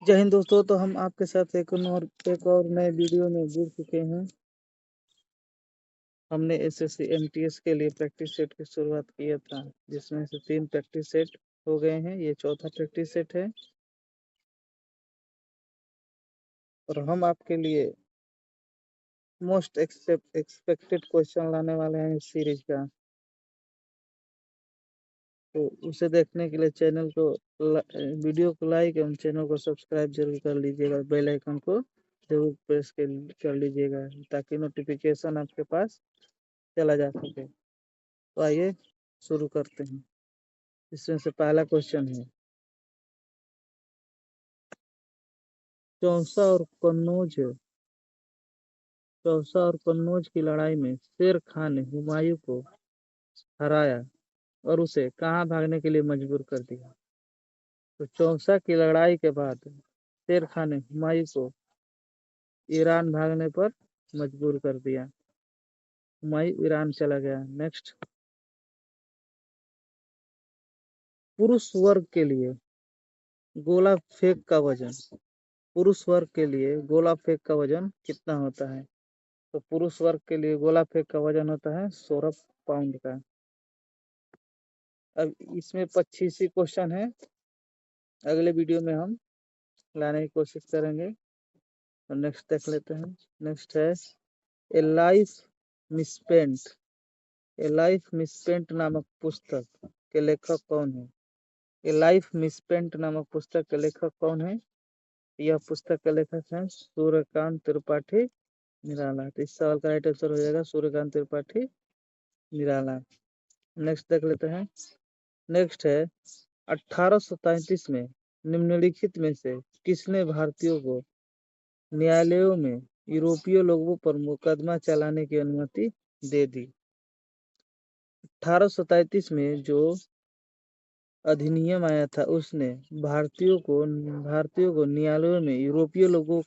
जय हिंद दोस्तों। तो हम आपके साथ एक और नए वीडियो में जुड़ चुके हैं। हमने एसएससी एमटीएस के लिए प्रैक्टिस सेट की शुरुआत किया था, जिसमें से 3 प्रैक्टिस सेट हो गए हैं। ये चौथा प्रैक्टिस सेट है और हम आपके लिए मोस्ट एक्सपेक्टेड क्वेश्चन लाने वाले हैं इस सीरीज का। तो उसे देखने के लिए वीडियो को लाइक एवं चैनल को सब्सक्राइब जरूर कर लीजिएगा। बेल आइकन को जरूर प्रेस कर लीजिएगा ताकि नोटिफिकेशन आपके पास चला जा सके। तो आइए शुरू करते हैं। इसमें से पहला क्वेश्चन है, चौसा और कन्नौज की लड़ाई में शेर खान ने हुमायूं को हराया और उसे कहाँ भागने के लिए मजबूर कर दिया। तो चौसा की लड़ाई के बाद शेर खान ने हुमायूं को ईरान भागने पर मजबूर कर दिया। हुमायूं ईरान चला गया। नेक्स्ट, पुरुष वर्ग के लिए गोला फेंक का वजन पुरुष वर्ग के लिए गोला फेंक का वजन कितना होता है। तो पुरुष वर्ग के लिए गोला फेंक का वजन होता है 16 पाउंड का। अब इसमें 25 क्वेश्चन है, अगले वीडियो में हम लाने की कोशिश करेंगे। और नेक्स्ट देख लेते हैं। नेक्स्ट है, ए लाइफ मिसपेंट नामक पुस्तक के लेखक कौन है। ए लाइफ मिसपेंट नामक पुस्तक के लेखक कौन है। यह पुस्तक के लेखक हैं सूर्यकांत त्रिपाठी निराला। तो इस सवाल का राइट आंसर हो जाएगा सूर्यकांत त्रिपाठी निराला। नेक्स्ट देख लेते हैं। नेक्स्ट है, 1833 में निम्नलिखित में से किसने भारतीयों को न्यायालयों में यूरोपीय लोगों पर मुकदमा चलाने की अनुमति दे दी। 1833 में जो अधिनियम आया था उसने भारतीयों को न्यायालयों में यूरोपीय लोगों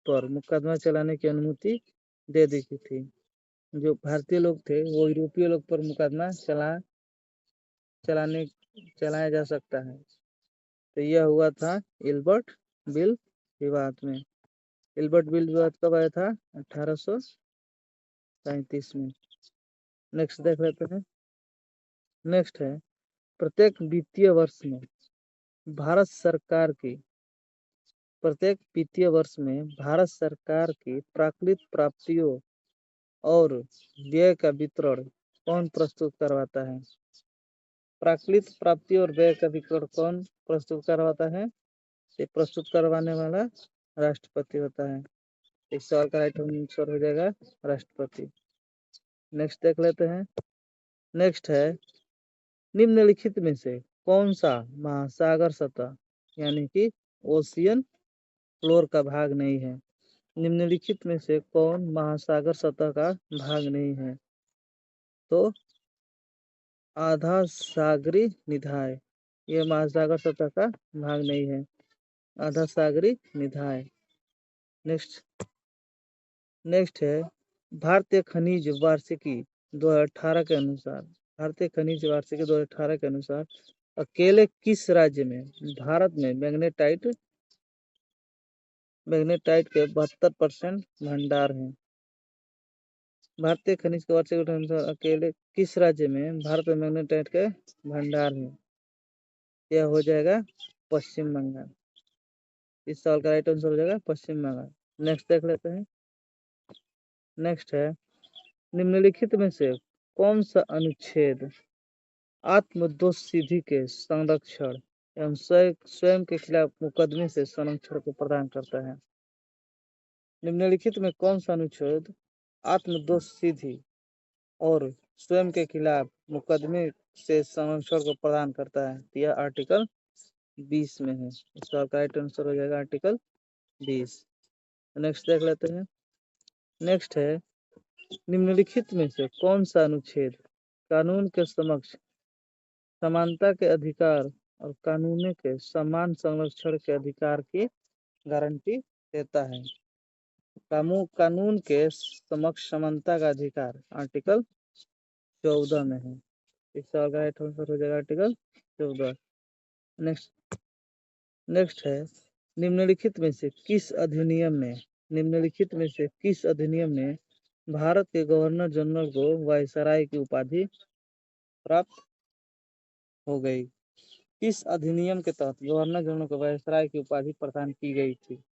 पर मुकदमा चलाने की अनुमति दे दी थी। जो भारतीय लोग थे वो यूरोपीय लोग पर मुकदमा चलाया जा सकता है। तो यह हुआ था इल्बर्ट बिल विवाद में। इल्बर्ट बिल विवाद कब आया था? 1837 में। नेक्स्ट देख लेते हैं। नेक्स्ट है, प्रत्येक वित्तीय वर्ष में भारत सरकार की प्राकृतिक प्राप्तियों और व्यय का वितरण कौन प्रस्तुत करवाता है। प्राकृतिक प्राप्ति और व्यय का वितरण कौन प्रस्तुत करवाता है? ये प्रस्तुत करवाने वाला राष्ट्रपति होता है। इस सवाल का राइट आंसर हो जाएगा राष्ट्रपति। नेक्स्ट देख लेते हैं। नेक्स्ट है, निम्नलिखित में से कौन सा महासागर सतह यानी कि ओशियन फ्लोर का भाग नहीं है। निम्नलिखित में से कौन महासागर सतह का भाग नहीं है। तो आधा सागरी निधाय यह महासागर सतह का भाग नहीं है, आधा सागरी निधाय। नेक्स्ट है, भारतीय खनिज वार्षिकी 2018 के अनुसार अकेले किस राज्य में भारत में मैग्नेटाइट के 72% भंडार हैं। भारतीय खनिज के वार्षिक के अनुसार अकेले किस राज्य में भारत में मैग्नेटाइट के भंडार हैं। यह हो जाएगा पश्चिम बंगाल। इस साल का राइट आंसर हो जाएगा पश्चिम बंगाल। नेक्स्ट देख लेते हैं। नेक्स्ट है, निम्नलिखित में से कौन सा अनुच्छेद आत्मदोष सिद्धि के संरक्षण एवं स्वयं के खिलाफ मुकदमे से संरक्षण को प्रदान करता है। निम्नलिखित में कौन सा अनुच्छेद आत्मदोष सिद्धि और स्वयं के खिलाफ मुकदमे से संरक्षण को प्रदान करता है। यह आर्टिकल 20 में है। इसका राइट आंसर हो जाएगा आर्टिकल 20। नेक्स्ट देख लेते हैं। नेक्स्ट है, निम्नलिखित में से कौन सा अनुच्छेद कानून के समक्ष समानता के अधिकार और कानून के समान संरक्षण के अधिकार की गारंटी देता है। कानून के समक्ष समानता का अधिकार आर्टिकल 14 में है। इसका राइट आंसर हो जाएगा आर्टिकल 14। नेक्स्ट है, निम्नलिखित में से किस अधिनियम ने भारत के गवर्नर जनरल को वायसराय की उपाधि प्राप्त हो गई? किस अधिनियम के तहत गवर्नर जनरल को वायसराय की उपाधि प्रदान की गई थी?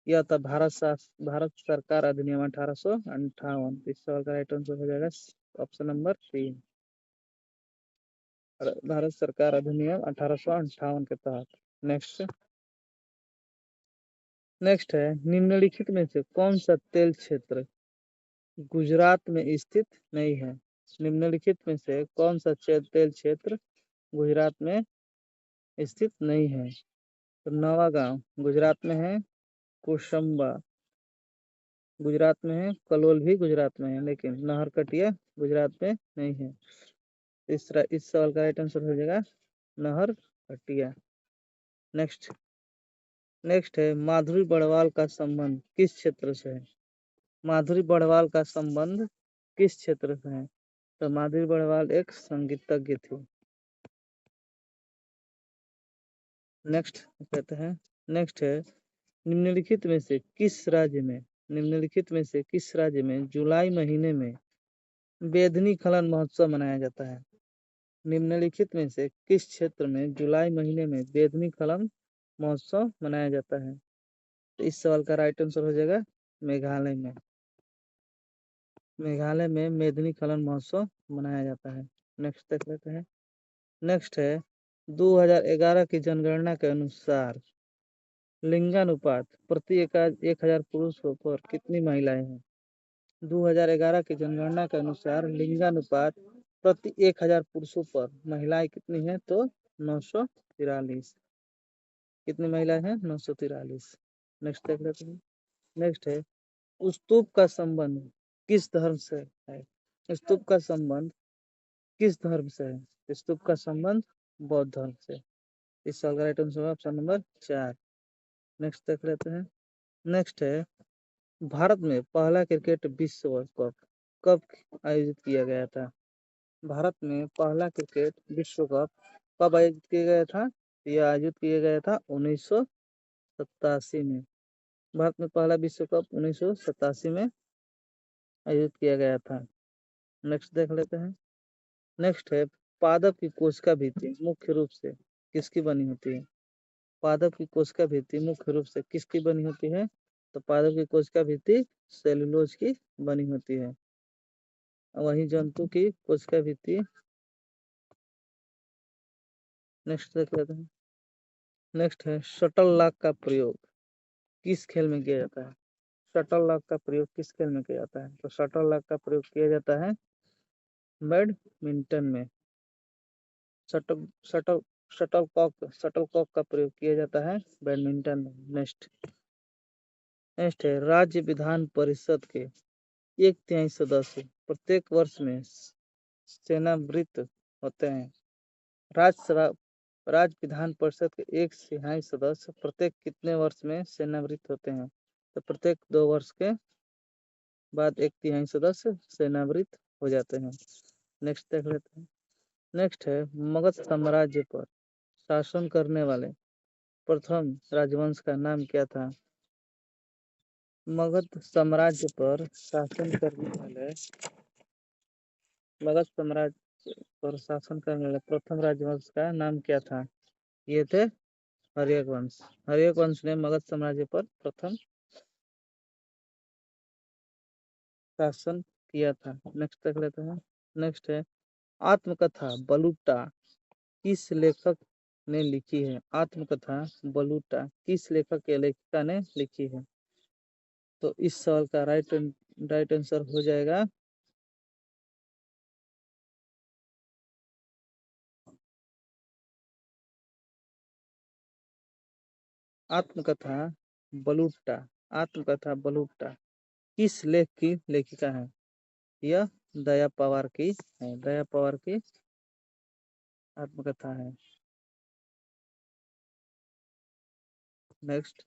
यह था भारत सरकार अधिनियम 1858। इस सवाल का राइट आंसर हो जाएगा ऑप्शन नंबर 3, भारत सरकार अधिनियम 1858 के तहत। नेक्स्ट है, निम्नलिखित में से कौन सा तेल क्षेत्र गुजरात में स्थित नहीं है? निम्नलिखित में से कौन सा तेल क्षेत्र गुजरात में स्थित नहीं है? तो नवागांव गुजरात में है, कोशंबा गुजरात में है, कलोल भी गुजरात में है, लेकिन नहरकटिया गुजरात में नहीं है। इस सवाल का राइट आंसर हो जाएगा नहरकटिया। नेक्स्ट है, माधुरी बड़वाल का संबंध किस क्षेत्र से है? माधुरी बड़वाल का संबंध किस क्षेत्र से है? तो माधुरी बड़वाल एक संगीतज्ञ थी। नेक्स्ट है, निम्नलिखित में से किस राज्य में जुलाई महीने में बेदनी खनन महोत्सव मनाया जाता है? निम्नलिखित में से किस क्षेत्र में जुलाई महीने में बेदनी खनन महोत्सव मनाया जाता है? तो इस सवाल का राइट आंसर हो जाएगा मेघालय में। मेघालय में मेदिनी खनन महोत्सव मनाया जाता है। नेक्स्ट देख लेते हैं। नेक्स्ट है, 2011 की जनगणना के अनुसार लिंगानुपात प्रति 1000 पुरुषों पर कितनी महिलाएं हैं? 2011 की जनगणना के अनुसार लिंगानुपात प्रति 1000 पुरुषों पर महिलाएं कितनी हैं? तो 943। कितनी महिलाएं हैं? 943। नेक्स्ट देख लेते हैं। नेक्स्ट है, स्तूप का संबंध किस धर्म से है? स्तूप का संबंध किस धर्म से है? स्तूप का संबंध बौद्ध धर्म से। इस सवाल का right answer option number 4। Next देख लेते हैं। नेक्स्ट है, भारत में पहला क्रिकेट विश्व कप कब आयोजित किया गया था? भारत में पहला क्रिकेट विश्व कप कब आयोजित किया गया था? यह आयोजित किया गया था 1987 में। भारत में पहला विश्व कप 1987 में आयोजित किया गया था। नेक्स्ट देख लेते हैं। नेक्स्ट है, पादप की कोशिका भित्ति मुख्य रूप से किसकी बनी होती है? पादप की कोशिका भित्ति मुख्य रूप से किसकी बनी होती है? तो पादप की कोशिका भित्ति सेलुलोज की बनी होती है। वहीं जंतु की कोशिका भित्ति। नेक्स्ट देख लेते हैं। नेक्स्ट है, शटल लॉक का प्रयोग किस खेल में किया जाता है? शटल लॉक का प्रयोग किस खेल में किया जाता है? तो शटल लॉक का प्रयोग किया जाता है बैडमिंटन में। शटल शटल शटल कॉक का प्रयोग किया जाता है बैडमिंटन में। नेक्स्ट है, राज्य विधान परिषद के 1/3 सदस्य प्रत्येक वर्ष में सेवानिवृत्त होते हैं। राज्य विधान परिषद के 1/3 सदस्य प्रत्येक कितने वर्ष में सेवानिवृत्त होते हैं? तो प्रत्येक 2 वर्ष के बाद 1/3 सदस्य सेवानिवृत्त हो जाते हैं। नेक्स्ट देख लेते हैं। नेक्स्ट है, मगध साम्राज्य पर शासन करने वाले प्रथम राजवंश का नाम क्या था? मगध साम्राज्य पर शासन करने वाले प्रथम राजवंश का नाम क्या था? ये थे हर्यक वंश। हर्यक वंश ने मगध साम्राज्य पर प्रथम शासन किया था। नेक्स्ट देख लेते हैं। नेक्स्ट है, आत्मकथा बलूटा किस लेखक ने लिखी है? आत्मकथा बलूटा किस लेखक या लेखिका ने लिखी है? तो इस सवाल का राइट आंसर हो जाएगा आत्मकथा बलूटा किस लेख की लेखिका है? यह दया पवार की है। दया पवार की आत्मकथा है। नेक्स्ट,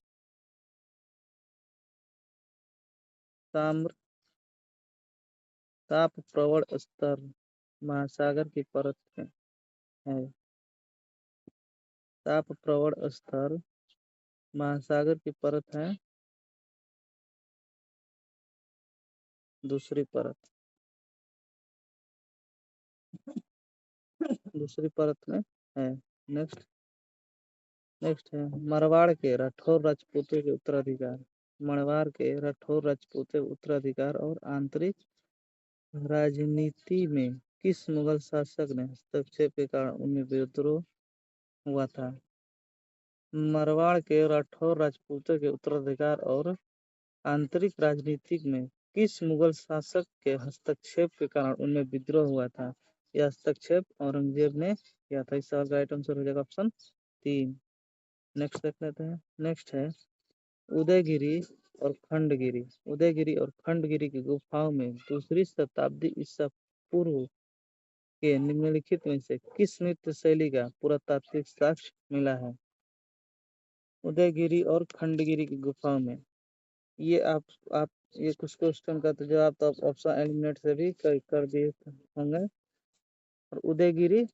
ताप प्रवण स्तर महासागर की परत में है। ताप प्रवण स्तर महासागर की परत है दूसरी परत, दूसरी परत में है। नेक्स्ट नेक्स्ट है मारवाड़ के राठौर राजपूतों के उत्तराधिकार। मारवाड़ के राठौर राजपूतों के उत्तराधिकार और आंतरिक राजनीति में किस मुगल शासक ने हस्तक्षेप के कारण उनमें विद्रोह हुआ था? मारवाड़ के राठौर राजपूतों के उत्तराधिकार और आंतरिक राजनीति में किस मुगल शासक के हस्तक्षेप के कारण उनमें विद्रोह हुआ था? यह हस्तक्षेप औरंगजेब ने किया था। इस सवाल का राइट आंसर हो जाएगा ऑप्शन 3। नेक्स्ट देख लेते हैं। नेक्स्ट है उदयगिरी और खंडगिरी। उदयगिरी और खंडगिरी की गुफाओं में दूसरी शताब्दी ईसा पूर्व के निम्नलिखित में से किस नृत्य शैली का पुरातात्विक साक्ष्य मिला है? उदयगिरी और खंडगिरी की गुफाओं में ये आप ये कुछ क्वेश्चन का तो जवाब तो आप ऑप्शन एलिमिनेट से भी कर दिए होंगे। और उदयगिरी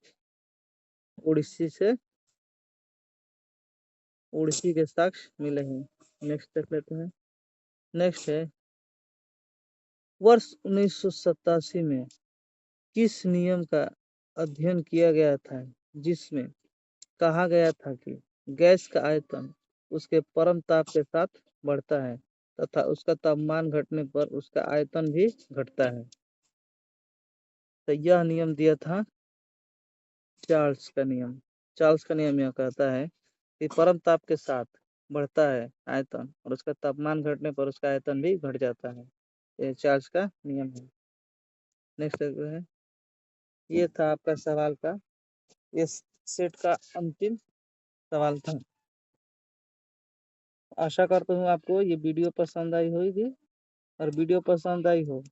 उड़ीसी के साक्ष्य मिले हैं। नेक्स्ट देख लेते हैं। नेक्स्ट है वर्ष 1987 में किस नियम का अध्ययन किया गया था जिसमें कहा गया था कि गैस का आयतन उसके परम ताप के साथ बढ़ता है तथा उसका तापमान घटने पर उसका आयतन भी घटता है? तो यह नियम दिया था चार्ल्स का नियम। चार्ल्स का नियम यह कहता है कि परम ताप के साथ बढ़ता है आयतन और उसका तापमान घटने पर उसका आयतन भी घट जाता है। ये चार्ल्स का नियम है। नेक्स्ट है ये था आपका सवाल का, ये सेट का अंतिम सवाल था। आशा करता हूँ आपको ये वीडियो पसंद आई होगी, और वीडियो पसंद आई हो